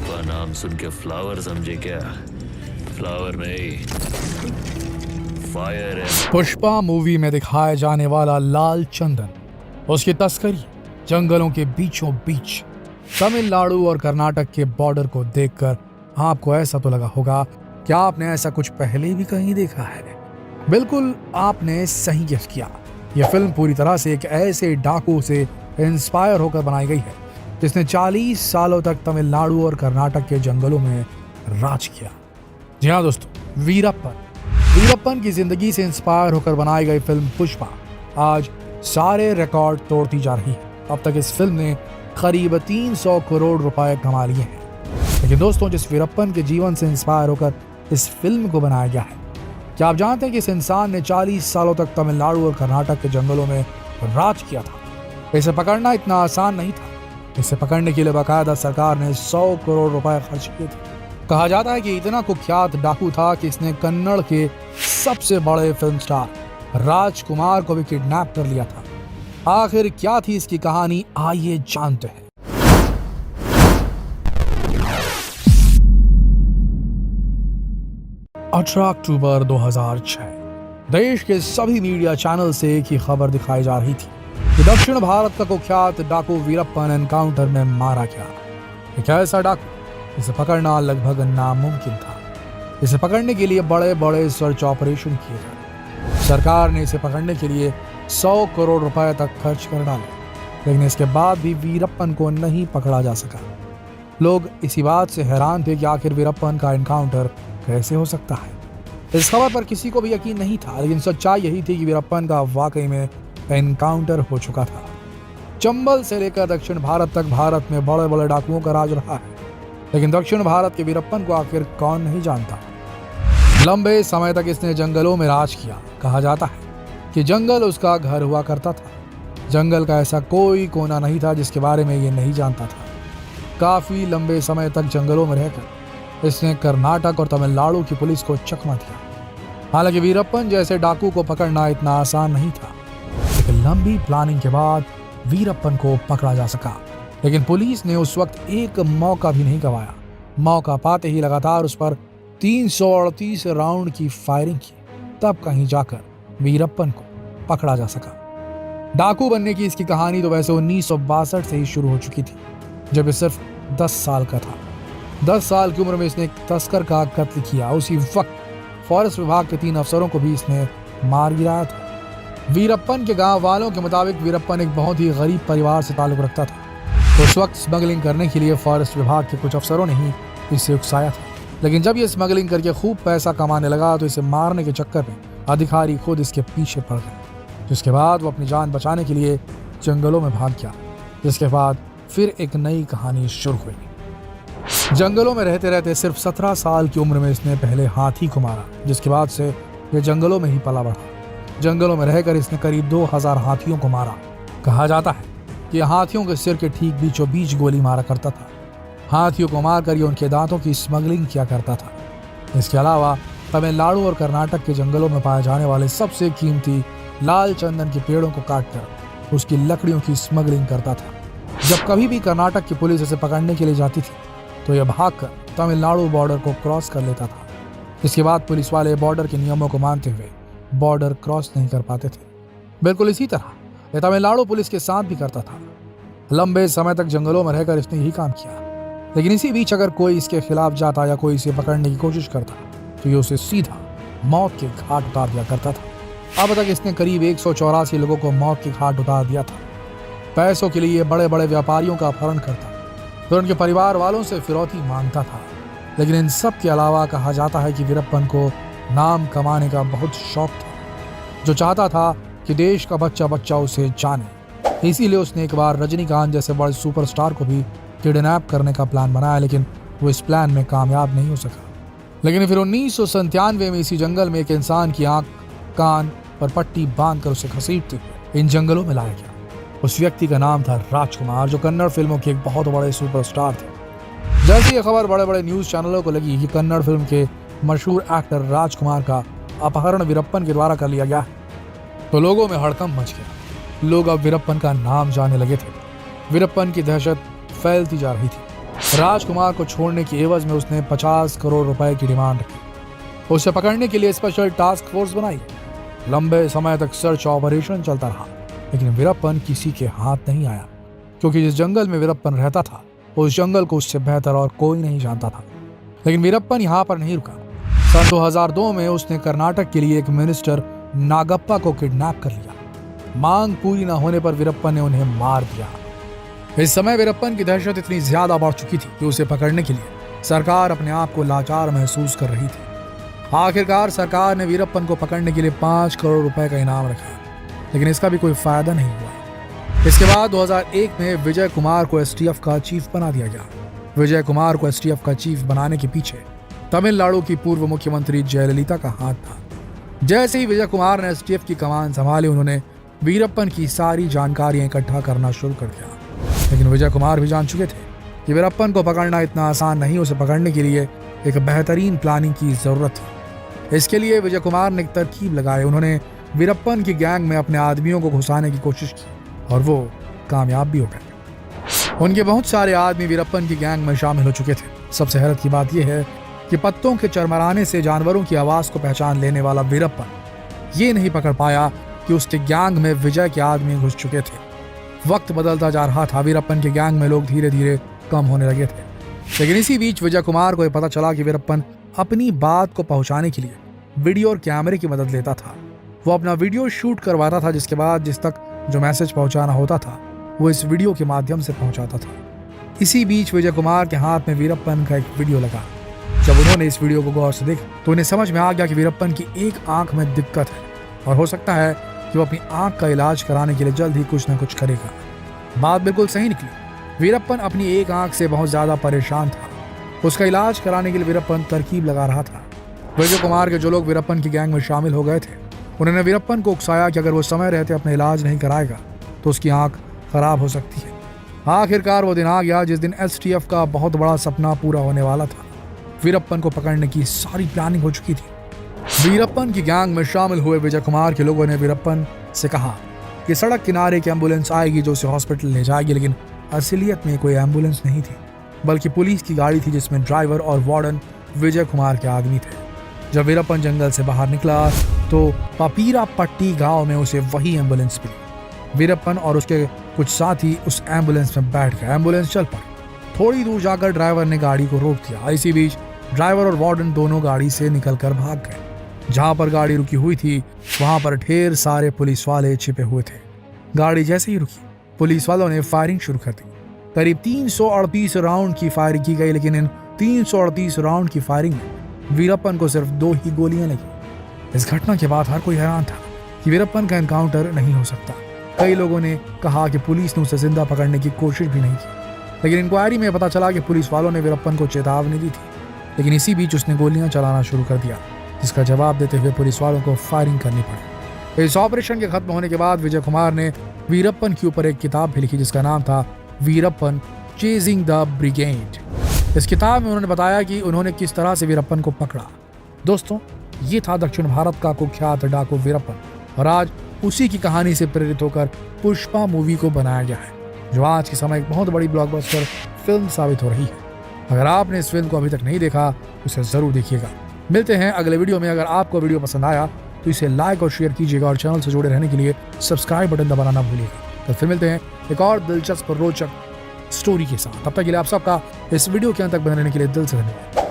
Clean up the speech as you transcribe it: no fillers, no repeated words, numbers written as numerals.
पुष्पा नाम सुन के फ्लावर समझे क्या? फ्लावर नहीं, फायर है। पुष्पा मूवी में दिखाया जाने वाला लाल चंदन, उसकी तस्करी जंगलों के बीचों बीच तमिलनाडु और कर्नाटक के बॉर्डर को देखकर आपको ऐसा तो लगा होगा कि आपने ऐसा कुछ पहले भी कहीं देखा है। बिल्कुल आपने सही गेस किया। यह फिल्म पूरी तरह से एक ऐसे डाकू से इंस्पायर होकर बनाई गई है जिसने 40 सालों तक तमिलनाडु और कर्नाटक के जंगलों में राज किया। जी हाँ दोस्तों, वीरप्पन की जिंदगी से इंस्पायर होकर बनाई गई फिल्म पुष्पा आज सारे रिकॉर्ड तोड़ती जा रही है। अब तक इस फिल्म ने करीब 300 करोड़ रुपए कमा लिए हैं। लेकिन दोस्तों, जिस वीरप्पन के जीवन से इंस्पायर होकर इस फिल्म को बनाया गया है, क्या आप जानते हैं कि इस इंसान ने 40 सालों तक तमिलनाडु और कर्नाटक के जंगलों में राज किया था। इसे पकड़ना इतना आसान नहीं था। इसे पकड़ने के लिए बाकायदा सरकार ने 100 करोड़ रुपए खर्च किए थे। कहा जाता है कि इतना कुख्यात डाकू था कि इसने कन्नड़ के सबसे बड़े फिल्म स्टार राजकुमार को भी किडनैप कर लिया था। आखिर क्या थी इसकी कहानी, आइए जानते हैं। अक्टूबर 2006 देश के सभी मीडिया चैनल से एक ही खबर दिखाई जा रही थी कि दक्षिण भारत का कुख्यात डाकू वीरप्पन एनकाउंटर में मारा गया। एक ऐसा डाकू इसे पकड़ना लगभग नामुमकिन था। इसे पकड़ने के लिए बड़े बड़े सर्च ऑपरेशन किए गए। सरकार ने इसे पकड़ने के लिए 100 करोड़ रुपए तक खर्च कर डाले, लेकिन इसके बाद भी वीरप्पन को नहीं पकड़ा जा सका। लोग इसी बात से हैरान थे कि आखिर वीरप्पन का एनकाउंटर कैसे हो सकता है। इस खबर पर किसी को भी यकीन नहीं था, लेकिन सच्चाई यही थी कि वीरप्पन का वाकई में एनकाउंटर हो चुका था। चंबल से लेकर दक्षिण भारत तक भारत में बड़े बड़े डाकुओं का राज रहा है, लेकिन दक्षिण भारत के वीरप्पन को आखिर कौन नहीं जानता। लंबे समय तक इसने जंगलों में राज किया। कहा जाता है कि जंगल उसका घर हुआ करता था। जंगल का ऐसा कोई कोना नहीं था जिसके बारे में ये नहीं जानता था। काफी लंबे समय तक जंगलों में रहकर इसने कर्नाटक और तमिलनाडु की पुलिस को चकमा दिया। हालांकि वीरप्पन जैसे डाकू को पकड़ना इतना आसान नहीं था, लेकिन लंबी प्लानिंग के बाद वीरप्पन को पकड़ा जा सका। लेकिन पुलिस ने उस वक्त एक मौका भी नहीं गंवाया। मौका पाते ही लगातार उस पर 338 राउंड की फायरिंग की, तब कहीं जाकर वीरप्पन को पकड़ा जा सका। डाकू बनने की इसकी कहानी तो वैसे 1962 से ही शुरू हो चुकी थी, जब ये सिर्फ 10 साल का था। 10 साल की उम्र में इसने एक तस्कर का कत्ल किया। उसी वक्त फॉरेस्ट विभाग के 3 अफसरों को भी इसने मार गिराया था। वीरप्पन के गांव वालों के मुताबिक वीरप्पन एक बहुत ही गरीब परिवार से ताल्लुक रखता था। उस वक्त स्मगलिंग करने के लिए फॉरेस्ट विभाग के कुछ अफसरों ने ही इसे उकसाया था, लेकिन जब ये स्मगलिंग करके खूब पैसा कमाने लगा तो इसे मारने के चक्कर में अधिकारी खुद इसके पीछे पड़ गए, जिसके बाद वो अपनी जान बचाने के लिए जंगलों में भाग गया। जिसके बाद फिर एक नई कहानी शुरू हुई। जंगलों में रहते रहते सिर्फ 17 साल की उम्र में इसने पहले हाथी को मारा, जिसके बाद से ये जंगलों में ही पला बढ़ा। जंगलों में रहकर इसने करीब 2000 हाथियों को मारा। कहा जाता है कि हाथियों के सिर के ठीक बीचों बीच गोली मारा करता था। हाथियों को मारकर ये उनके दांतों की स्मगलिंग किया करता था। इसके अलावा तमिलनाडु और कर्नाटक के जंगलों में पाए जाने वाले सबसे कीमती लाल चंदन के पेड़ों को काटकर उसकी लकड़ियों की स्मगलिंग करता था। जब कभी भी कर्नाटक की पुलिस इसे पकड़ने के लिए जाती थी तो यह भागकर तमिलनाडु बॉर्डर को क्रॉस कर लेता था। इसके बाद पुलिस वाले बॉर्डर के नियमों को मानते हुए बॉर्डर क्रॉस नहीं कर पाते थे। बिल्कुल इसी तरह यह तमिलनाडु पुलिस के साथ भी करता था। लंबे समय तक जंगलों में रहकर इसने यही काम किया, लेकिन इसी बीच अगर कोई इसके खिलाफ जाता या कोई इसे पकड़ने की कोशिश करता तो ये उसे सीधा मौत के घाट उतार दिया करता था। अब तक इसने करीब 184 लोगों को मौत के घाट उतार दिया था। पैसों के लिए बड़े बड़े व्यापारियों का अपहरण करता, फिर उनके परिवार वालों से फिरौती मांगता था। लेकिन इन सब के अलावा कहा जाता है कि वीरप्पन को नाम कमाने का बहुत शौक था, जो चाहता था कि देश का बच्चा बच्चा उसे जाने। इसीलिए उसने एक बार रजनीकांत जैसे बड़े सुपरस्टार को भी किडनैप करने का प्लान बनाया, लेकिन वो इस प्लान में कामयाब नहीं हो सका। लेकिन फिर 1997 में इसी जंगल में एक इंसान की आंख कान पर पट्टी बांधकर उसे घसीटते हुए इन जंगलों में लाया गया। उस व्यक्ति का नाम था राजकुमार, जो कन्नड़ फिल्मों के एक बहुत बड़े सुपरस्टार थे। जैसे ये खबर बड़े बड़े न्यूज चैनलों को लगी कि कन्नड़ फिल्म के मशहूर एक्टर राजकुमार का अपहरण वीरप्पन के द्वारा कर लिया गया, तो लोगों में हड़कंप मच गया। लोग अब वीरप्पन का नाम जानने लगे थे। वीरप्पन की दहशत फैलती जा रही थी। राजकुमार को छोड़ने की एवज में उसने 50 करोड़ रुपए की डिमांड रखी। उसे पकड़ने के लिए स्पेशल टास्क फोर्स बनाई। लंबे समय तक सर्च ऑपरेशन चलता रहा, लेकिन वीरप्पन किसी के हाथ नहीं आया, क्योंकि जिस जंगल में वीरप्पन रहता था उस जंगल को उससे बेहतर और कोई नहीं जानता था। लेकिन वीरप्पन यहाँ पर नहीं रुका। सन 2002 में उसने कर्नाटक के लिए एक मिनिस्टर नागप्पा को किडनैप कर लिया। मांग पूरी न होने पर वीरप्पन ने उन्हें मार दिया। इस समय वीरप्पन की दहशत इतनी ज्यादा बढ़ चुकी थी कि उसे पकड़ने के लिए सरकार अपने आप को लाचार महसूस कर रही थी। आखिरकार सरकार ने वीरप्पन को पकड़ने के लिए 5 करोड़ रुपए का इनाम रखा, लेकिन इसका भी कोई फायदा नहीं हुआ। इसके बाद 2001 में विजय कुमार को एसटीएफ का चीफ बना दिया गया। विजय कुमार को एसटीएफ का चीफ बनाने के पीछे तमिलनाडु की पूर्व मुख्यमंत्री जयललिता का हाथ था। जैसे ही विजय कुमार ने एसटीएफ की कमान संभाली, उन्होंने वीरप्पन की सारी जानकारियां इकट्ठा करना शुरू कर दिया। लेकिन विजय कुमार भी जान चुके थे कि वीरप्पन को पकड़ना इतना आसान नहीं। उसे पकड़ने के लिए एक बेहतरीन प्लानिंग की जरूरत थी। इसके लिए विजय कुमार ने एक तरकीब लगाई। उन्होंने वीरप्पन की गैंग में अपने आदमियों को घुसाने की कोशिश की और वो कामयाब भी हो गए। उनके बहुत सारे आदमी वीरप्पन की गैंग में शामिल हो चुके थे। सबसे हैरत की बात यह है कि पत्तों के चरमराने से जानवरों की आवाज को पहचान लेने वाला वीरप्पन ये नहीं पकड़ पाया कि उसके गैंग में विजय के आदमी घुस चुके थे। वक्त बदलता जा रहा था। वीरप्पन के गैंग में लोग धीरे धीरे कम होने लगे थे। लेकिन इसी बीच विजय कुमार को यह पता चला कि वीरप्पन अपनी बात को पहुंचाने के लिए वीडियो और कैमरे की मदद लेता था। वो अपना वीडियो शूट करवाता था, जिसके बाद जिस तक जो मैसेज पहुंचाना होता था वो इस वीडियो के माध्यम से पहुंचाता था। इसी बीच विजय कुमार के हाथ में वीरप्पन का एक वीडियो लगा। जब उन्होंने इस वीडियो को गौर से देखा तो उन्हें समझ में आ गया कि वीरप्पन की एक आंख में दिक्कत है और हो सकता है कि वो अपनी आंख का इलाज कराने के लिए जल्द ही कुछ न कुछ करेगा। बात बिल्कुल सही निकली। वीरप्पन अपनी एक आंख से बहुत ज्यादा परेशान था। उसका इलाज कराने के लिए वीरप्पन तरकीब लगा रहा था। विजय कुमार के जो लोग वीरप्पन की गैंग में शामिल हो गए थे, उन्होंने वीरप्पन को उकसाया कि अगर वो समय रहते अपना इलाज नहीं कराएगा तो उसकी आंख खराब हो सकती है। आखिरकार वो दिन आ गया जिस दिन एसटीएफ का बहुत बड़ा सपना पूरा होने वाला था। वीरप्पन को पकड़ने की सारी प्लानिंग हो चुकी थी। वीरप्पन की गैंग में शामिल हुए विजय कुमार के लोगों ने वीरप्पन से कहा कि सड़क किनारे एक एम्बुलेंस आएगी जो उसे हॉस्पिटल ले जाएगी, लेकिन असलियत में कोई एम्बुलेंस नहीं थी, बल्कि पुलिस की गाड़ी थी जिसमें ड्राइवर और वार्डन विजय कुमार के आदमी थे। जब वीरप्पन जंगल से बाहर निकला तो पापीरा पट्टी गांव में उसे वही एम्बुलेंस मिली। वीरप्पन और उसके कुछ साथी उस एम्बुलेंस में बैठ गए। एम्बुलेंस चल पड़ी। थोड़ी दूर जाकर ड्राइवर ने गाड़ी को रोक दिया। इसी बीच ड्राइवर और वार्डन दोनों गाड़ी से निकलकर भाग गए। जहां पर गाड़ी रुकी हुई थी वहां पर ढेर सारे पुलिस वाले छिपे हुए थे। गाड़ी जैसे ही रुकी, पुलिस वालों ने फायरिंग शुरू कर दी। करीब 338 राउंड की फायरिंग की गई, लेकिन इन 338 राउंड की फायरिंग में वीरप्पन को सिर्फ 2 ही गोलियां लगी। इस घटना के बाद हर कोई हैरान था कि वीरप्पन का एनकाउंटर नहीं हो सकता। कई लोगों ने कहा कि पुलिस ने उसे जिंदा पकड़ने की कोशिश भी नहीं की, लेकिन इंक्वायरी में पता चला कि पुलिस वालों ने वीरप्पन को चेतावनी दी थी। लेकिन इसी बीच उसने गोलियां चलाना शुरू कर दिया, जिसका जवाब देते हुए पुलिस वालों को फायरिंग करनी पड़ी। इस ऑपरेशन के खत्म होने के बाद विजय कुमार ने वीरप्पन के ऊपर एक किताब भी लिखी जिसका नाम था वीरप्पन चेजिंग द ब्रिगेड। इस किताब में उन्होंने बताया कि उन्होंने किस तरह से वीरप्पन को पकड़ा। दोस्तों, ये था दक्षिण भारत का कुख्यात डाकू वीरप्पन, और आज उसी की कहानी से प्रेरित होकर पुष्पा मूवी को बनाया गया है, जो आज के समय एक बहुत बड़ी ब्लॉकबस्टर फिल्म साबित हो रही है। अगर आपने इस फिल्म को अभी तक नहीं देखा तो इसे जरूर देखिएगा। मिलते हैं अगले वीडियो में। अगर आपको वीडियो पसंद आया तो इसे लाइक और शेयर कीजिएगा और चैनल से जुड़े रहने के लिए सब्सक्राइब बटन दबाना ना भूलिएगा। तो फिर मिलते हैं एक और दिलचस्प और रोचक स्टोरी के साथ। तब तक के लिए आप सबका इस वीडियो के अंत तक बने रहने के लिए दिल से धन्यवाद।